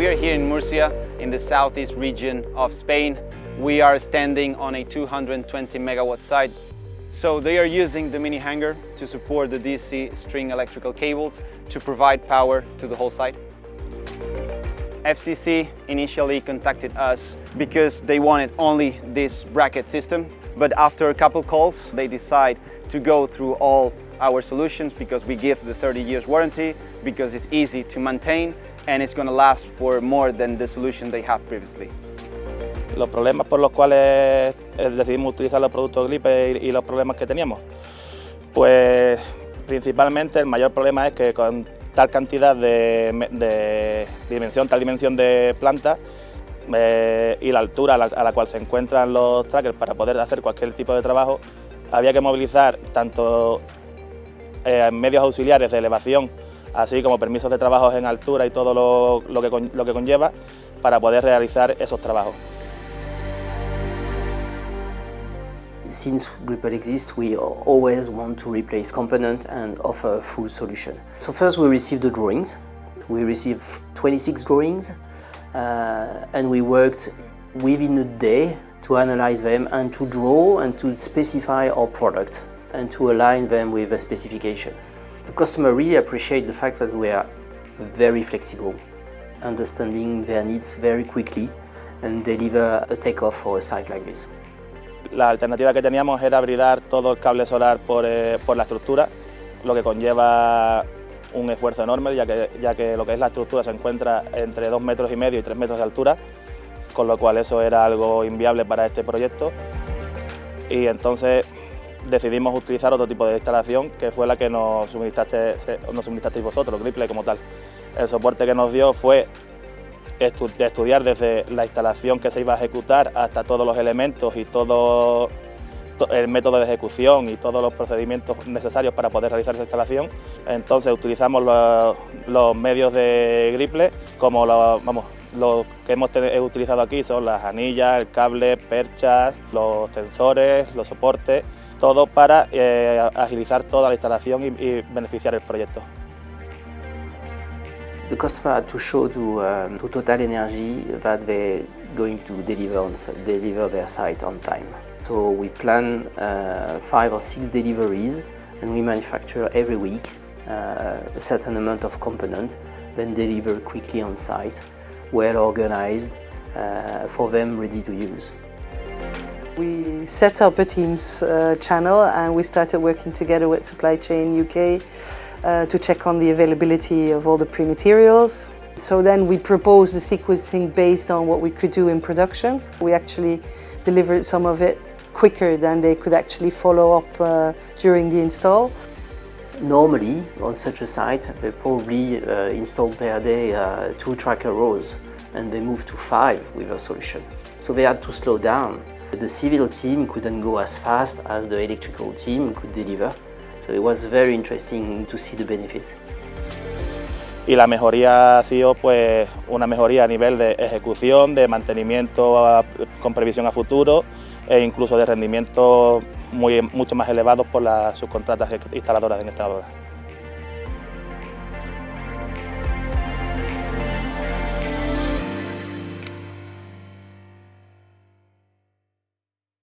We are here in Murcia, in the southeast region of Spain. We are standing on a 220 megawatt site. So they are using the mini hangar to support the DC string electrical cables to provide power to the whole site. FCC initially contacted us because they wanted only this bracket system, but after a couple calls they decide to go through all our solutions because we give the 30 years warranty, because it's easy to maintain and it's going to last for more than the solution they have previously. Los problemas por los cuales decidimos utilizar los productos Glippe y los problemas que teníamos, pues principalmente el mayor problema es que con tal cantidad de dimensión, tal dimensión de planta y la altura a la cual se encuentran los trackers para poder hacer cualquier tipo de trabajo, había que movilizar tanto medios auxiliares de elevación, así como permisos de trabajos en altura y todo lo que conlleva para poder realizar esos trabajos. Since Glippe exists, we always want to replace components and offer a full solution. So first we received the drawings. We received 26 drawings and we worked within a day to analyze them and to draw and to specify our product and to align them with the specification. The customer really appreciates the fact that we are very flexible, understanding their needs very quickly and deliver a takeoff for a site like this. La alternativa que teníamos era bridar todo el cable solar por la estructura, lo que conlleva un esfuerzo enorme, ya que lo que es la estructura se encuentra entre 2,5 metros y 3 metros de altura, con lo cual eso era algo inviable para este proyecto. Y entonces decidimos utilizar otro tipo de instalación, que fue la que nos suministrasteis vosotros, Glippe como tal. El soporte que nos dio fue estudiar desde la instalación que se iba a ejecutar hasta todos los elementos y todo el método de ejecución y todos los procedimientos necesarios para poder realizar esa instalación. Entonces utilizamos los medios de Glippe, como los que hemos utilizado aquí son las anillas, el cable, perchas, los tensores, los soportes, todo para agilizar toda la instalación y beneficiar el proyecto. The customer had to show to TotalEnergies that they're going to deliver their site on time. So we plan 5 or 6 deliveries and we manufacture every week a certain amount of component, then deliver quickly on site, well organized, for them ready to use. We set up a Teams channel and we started working together with Supply Chain UK to check on the availability of all the pre-materials. So then we proposed the sequencing based on what we could do in production. We actually delivered some of it quicker than they could actually follow up during the install. Normally, on such a site, they probably installed per day 2 tracker rows and they moved to 5 with a solution. So they had to slow down. The civil team couldn't go as fast as the electrical team could deliver. So it was very interesting to see the benefit. Y la mejoría ha sido pues una mejoría a nivel de ejecución, de mantenimiento con previsión a futuro e incluso de rendimientos mucho más elevados por las subcontratas instaladoras en esta obra.